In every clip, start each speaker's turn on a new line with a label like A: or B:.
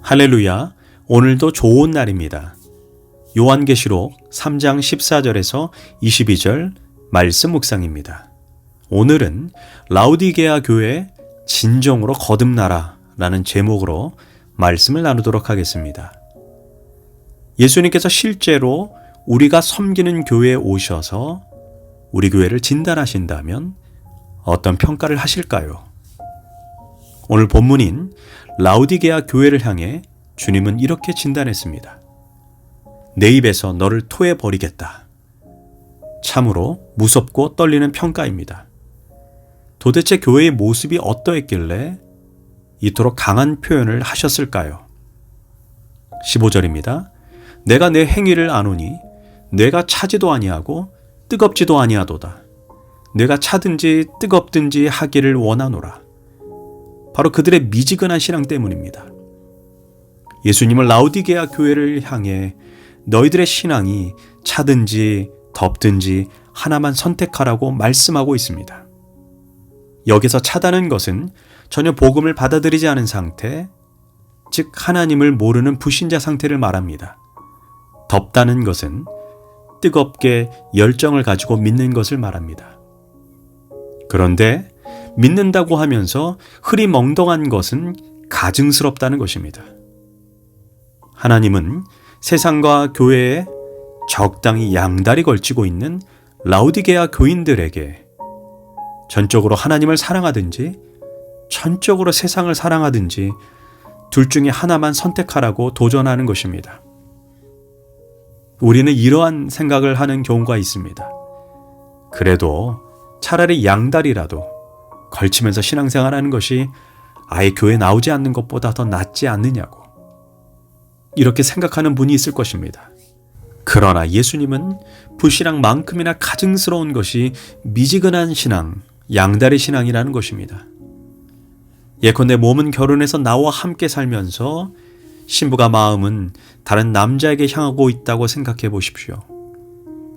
A: 할렐루야, 오늘도 좋은 날입니다. 요한계시록 3장 14절에서 22절 말씀 묵상입니다. 오늘은 라우디게아 교회 진정으로 거듭나라 라는 제목으로 말씀을 나누도록 하겠습니다. 예수님께서 실제로 우리가 섬기는 교회에 오셔서 우리 교회를 진단하신다면 어떤 평가를 하실까요? 오늘 본문인 라우디게아 교회를 향해 주님은 이렇게 진단했습니다. 내 입에서 너를 토해 버리겠다. 참으로 무섭고 떨리는 평가입니다. 도대체 교회의 모습이 어떠했길래 이토록 강한 표현을 하셨을까요? 15절입니다. 내가 내 행위를 아노니 내가 차지도 아니하고 뜨겁지도 아니하도다. 내가 차든지 뜨겁든지 하기를 원하노라. 바로 그들의 미지근한 신앙 때문입니다. 예수님은 라우디게아 교회를 향해 너희들의 신앙이 차든지 덥든지 하나만 선택하라고 말씀하고 있습니다. 여기서 차다는 것은 전혀 복음을 받아들이지 않은 상태, 즉 하나님을 모르는 불신자 상태를 말합니다. 덥다는 것은 뜨겁게 열정을 가지고 믿는 것을 말합니다. 그런데 믿는다고 하면서 흐리멍덩한 것은 가증스럽다는 것입니다. 하나님은 세상과 교회에 적당히 양다리 걸치고 있는 라우디게아 교인들에게 전적으로 하나님을 사랑하든지 전적으로 세상을 사랑하든지 둘 중에 하나만 선택하라고 도전하는 것입니다. 우리는 이러한 생각을 하는 경우가 있습니다. 그래도 차라리 양다리라도 걸치면서 신앙생활하는 것이 아예 교회 나오지 않는 것보다 더 낫지 않느냐고 이렇게 생각하는 분이 있을 것입니다. 그러나 예수님은 불신앙만큼이나 가증스러운 것이 미지근한 신앙, 양다리 신앙이라는 것입니다. 예컨대 몸은 결혼해서 나와 함께 살면서 신부가 마음은 다른 남자에게 향하고 있다고 생각해 보십시오.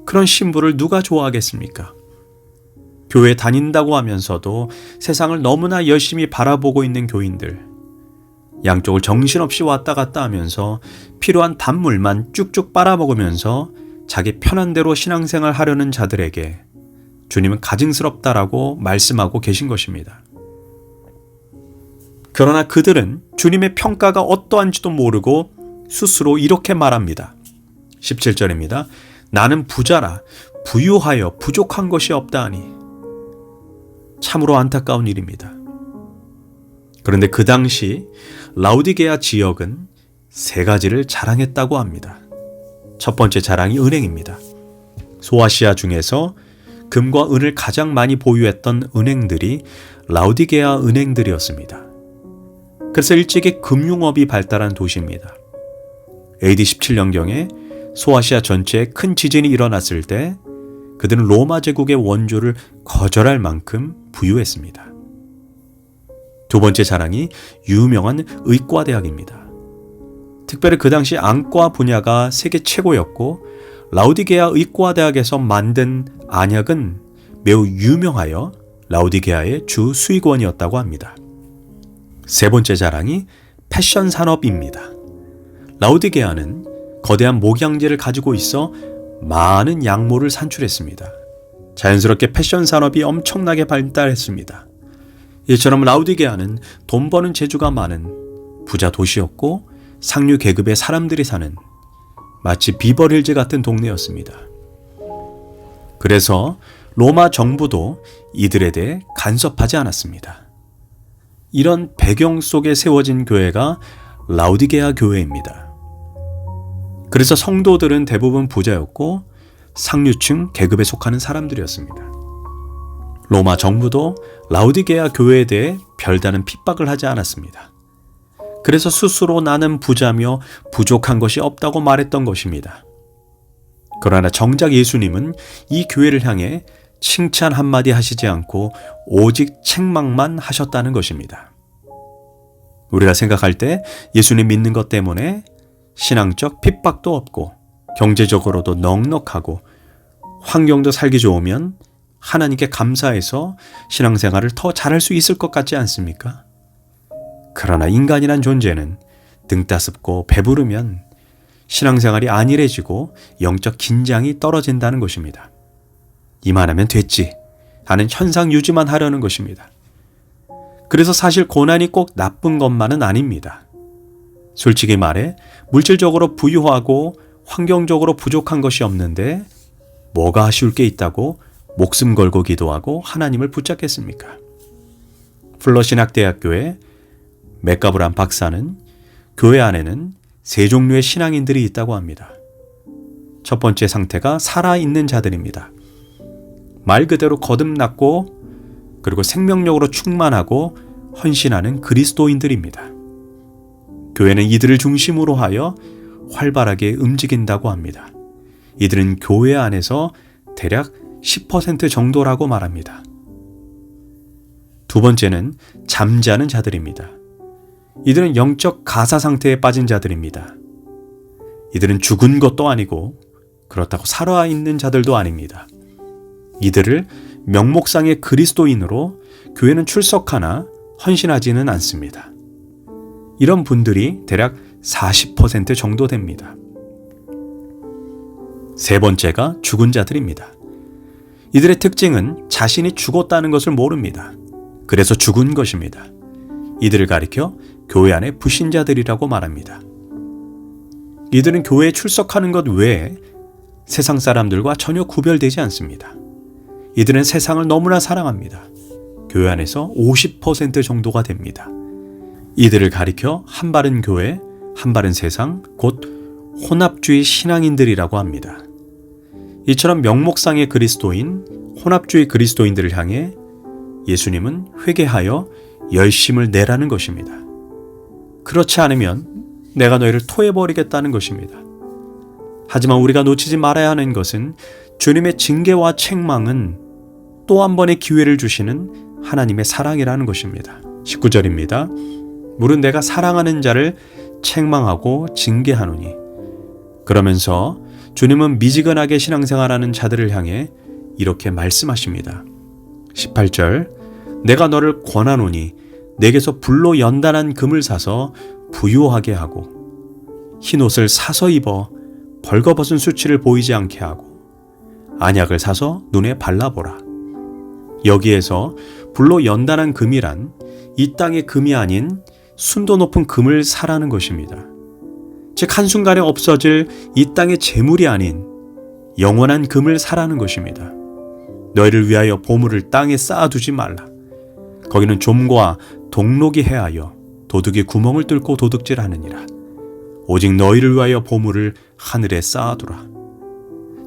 A: 그런 신부를 누가 좋아하겠습니까? 교회 다닌다고 하면서도 세상을 너무나 열심히 바라보고 있는 교인들, 양쪽을 정신없이 왔다 갔다 하면서 필요한 단물만 쭉쭉 빨아먹으면서 자기 편한 대로 신앙생활 하려는 자들에게 주님은 가증스럽다라고 말씀하고 계신 것입니다. 그러나 그들은 주님의 평가가 어떠한지도 모르고 스스로 이렇게 말합니다. 17절입니다. 나는 부자라 부유하여 부족한 것이 없다 하니. 참으로 안타까운 일입니다. 그런데 그 당시 라우디게아 지역은 세 가지를 자랑했다고 합니다. 첫 번째 자랑이 은행입니다. 소아시아 중에서 금과 은을 가장 많이 보유했던 은행들이 라우디게아 은행들이었습니다. 그래서 일찍이 금융업이 발달한 도시입니다. AD 17년경에 소아시아 전체에 큰 지진이 일어났을 때 그들은 로마 제국의 원조를 거절할 만큼 부유했습니다. 두 번째 자랑이 유명한 의과대학입니다. 특별히 그 당시 안과 분야가 세계 최고였고 라우디게아 의과대학에서 만든 안약은 매우 유명하여 라우디게아의 주 수익원이었다고 합니다. 세 번째 자랑이 패션 산업입니다. 라우디게아는 거대한 목양지를 가지고 있어 많은 양모를 산출했습니다. 자연스럽게 패션 산업이 엄청나게 발달했습니다. 이처럼 라우디게아는 돈 버는 재주가 많은 부자 도시였고 상류 계급의 사람들이 사는 마치 비버힐즈 같은 동네였습니다. 그래서 로마 정부도 이들에 대해 간섭하지 않았습니다. 이런 배경 속에 세워진 교회가 라우디게아 교회입니다. 그래서 성도들은 대부분 부자였고 상류층 계급에 속하는 사람들이었습니다. 로마 정부도 라우디게아 교회에 대해 별다른 핍박을 하지 않았습니다. 그래서 스스로 나는 부자며 부족한 것이 없다고 말했던 것입니다. 그러나 정작 예수님은 이 교회를 향해 칭찬 한마디 하시지 않고 오직 책망만 하셨다는 것입니다. 우리가 생각할 때 예수님 믿는 것 때문에 신앙적 핍박도 없고 경제적으로도 넉넉하고 환경도 살기 좋으면 하나님께 감사해서 신앙생활을 더 잘할 수 있을 것 같지 않습니까? 그러나 인간이란 존재는 등 따숩고 배부르면 신앙생활이 안일해지고 영적 긴장이 떨어진다는 것입니다. 이만하면 됐지 하는 현상 유지만 하려는 것입니다. 그래서 사실 고난이 꼭 나쁜 것만은 아닙니다. 솔직히 말해 물질적으로 부유하고 환경적으로 부족한 것이 없는데 뭐가 아쉬울 게 있다고 목숨 걸고 기도하고 하나님을 붙잡겠습니까? 플러신학대학교의 맥가브란 박사는 교회 안에는 세 종류의 신앙인들이 있다고 합니다. 첫 번째 상태가 살아있는 자들입니다. 말 그대로 거듭났고 그리고 생명력으로 충만하고 헌신하는 그리스도인들입니다. 교회는 이들을 중심으로 하여 활발하게 움직인다고 합니다. 이들은 교회 안에서 대략 10% 정도라고 말합니다. 두 번째는 잠자는 자들입니다. 이들은 영적 가사 상태에 빠진 자들입니다. 이들은 죽은 것도 아니고 그렇다고 살아있는 자들도 아닙니다. 이들을 명목상의 그리스도인으로 교회는 출석하나 헌신하지는 않습니다. 이런 분들이 대략 40% 정도 됩니다. 세 번째가 죽은 자들입니다. 이들의 특징은 자신이 죽었다는 것을 모릅니다. 그래서 죽은 것입니다. 이들을 가리켜 교회 안의 불신자들이라고 말합니다. 이들은 교회에 출석하는 것 외에 세상 사람들과 전혀 구별되지 않습니다. 이들은 세상을 너무나 사랑합니다. 교회 안에서 50% 정도가 됩니다. 이들을 가리켜 한바른 교회, 한바른 세상, 곧 혼합주의 신앙인들이라고 합니다. 이처럼 명목상의 그리스도인, 혼합주의 그리스도인들을 향해 예수님은 회개하여 열심을 내라는 것입니다. 그렇지 않으면 내가 너희를 토해버리겠다는 것입니다. 하지만 우리가 놓치지 말아야 하는 것은 주님의 징계와 책망은 또 한 번의 기회를 주시는 하나님의 사랑이라는 것입니다. 19절입니다. 물은 내가 사랑하는 자를 책망하고 징계하노니. 그러면서 주님은 미지근하게 신앙생활하는 자들을 향해 이렇게 말씀하십니다. 18절 내가 너를 권하노니 내게서 불로 연단한 금을 사서 부유하게 하고 흰옷을 사서 입어 벌거벗은 수치를 보이지 않게 하고 안약을 사서 눈에 발라보라. 여기에서 불로 연단한 금이란 이 땅의 금이 아닌 순도 높은 금을 사라는 것입니다. 즉 한순간에 없어질 이 땅의 재물이 아닌 영원한 금을 사라는 것입니다. 너희를 위하여 보물을 땅에 쌓아두지 말라. 거기는 좀과 동록이 해하여 도둑이 구멍을 뚫고 도둑질하느니라. 오직 너희를 위하여 보물을 하늘에 쌓아두라.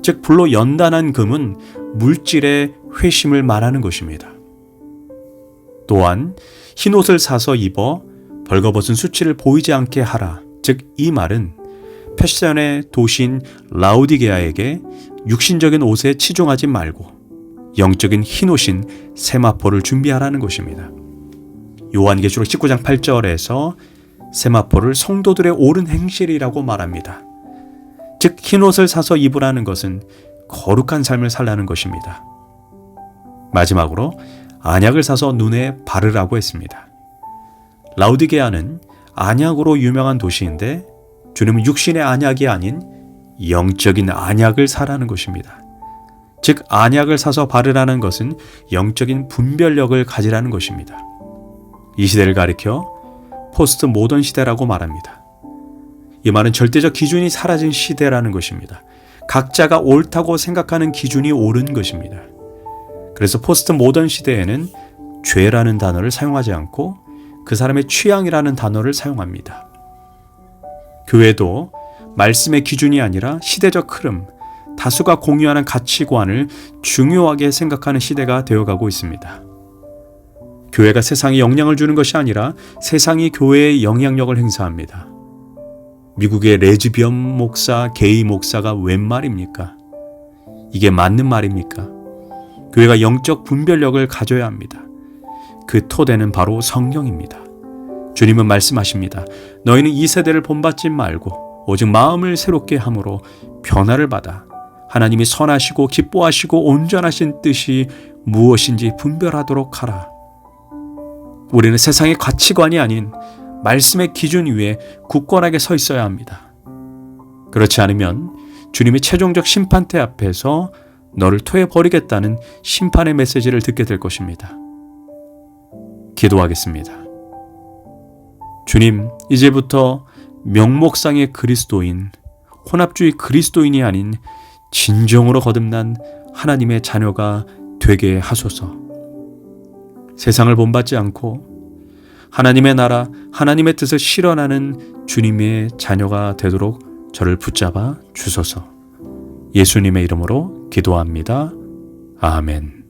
A: 즉 불로 연단한 금은 물질의 회심을 말하는 것입니다. 또한 흰옷을 사서 입어 벌거벗은 수치를 보이지 않게 하라. 즉 이 말은 패션의 도시인 라오디게아에게 육신적인 옷에 치중하지 말고 영적인 흰옷인 세마포를 준비하라는 것입니다. 요한계시록 19장 8절에서 세마포를 성도들의 옳은 행실이라고 말합니다. 즉 흰옷을 사서 입으라는 것은 거룩한 삶을 살라는 것입니다. 마지막으로 안약을 사서 눈에 바르라고 했습니다. 라오디게아는 안약으로 유명한 도시인데 주님은 육신의 안약이 아닌 영적인 안약을 사라는 것입니다. 즉 안약을 사서 바르라는 것은 영적인 분별력을 가지라는 것입니다. 이 시대를 가리켜 포스트 모던 시대라고 말합니다. 이 말은 절대적 기준이 사라진 시대라는 것입니다. 각자가 옳다고 생각하는 기준이 옳은 것입니다. 그래서 포스트 모던 시대에는 죄라는 단어를 사용하지 않고 그 사람의 취향이라는 단어를 사용합니다. 교회도 말씀의 기준이 아니라 시대적 흐름, 다수가 공유하는 가치관을 중요하게 생각하는 시대가 되어가고 있습니다. 교회가 세상에 영향을 주는 것이 아니라 세상이 교회에 영향력을 행사합니다. 미국의 레즈비언 목사, 게이 목사가 웬 말입니까? 이게 맞는 말입니까? 교회가 영적 분별력을 가져야 합니다. 그 토대는 바로 성령입니다. 주님은 말씀하십니다. 너희는 이 세대를 본받지 말고 오직 마음을 새롭게 함으로 변화를 받아 하나님이 선하시고 기뻐하시고 온전하신 뜻이 무엇인지 분별하도록 하라. 우리는 세상의 가치관이 아닌 말씀의 기준 위에 굳건하게 서 있어야 합니다. 그렇지 않으면 주님의 최종적 심판대 앞에서 너를 토해버리겠다는 심판의 메시지를 듣게 될 것입니다. 기도하겠습니다. 주님, 이제부터 명목상의 그리스도인, 혼합주의 그리스도인이 아닌 진정으로 거듭난 하나님의 자녀가 되게 하소서. 세상을 본받지 않고 하나님의 나라, 하나님의 뜻을 실현하는 주님의 자녀가 되도록 저를 붙잡아 주소서. 예수님의 이름으로 기도합니다. 아멘.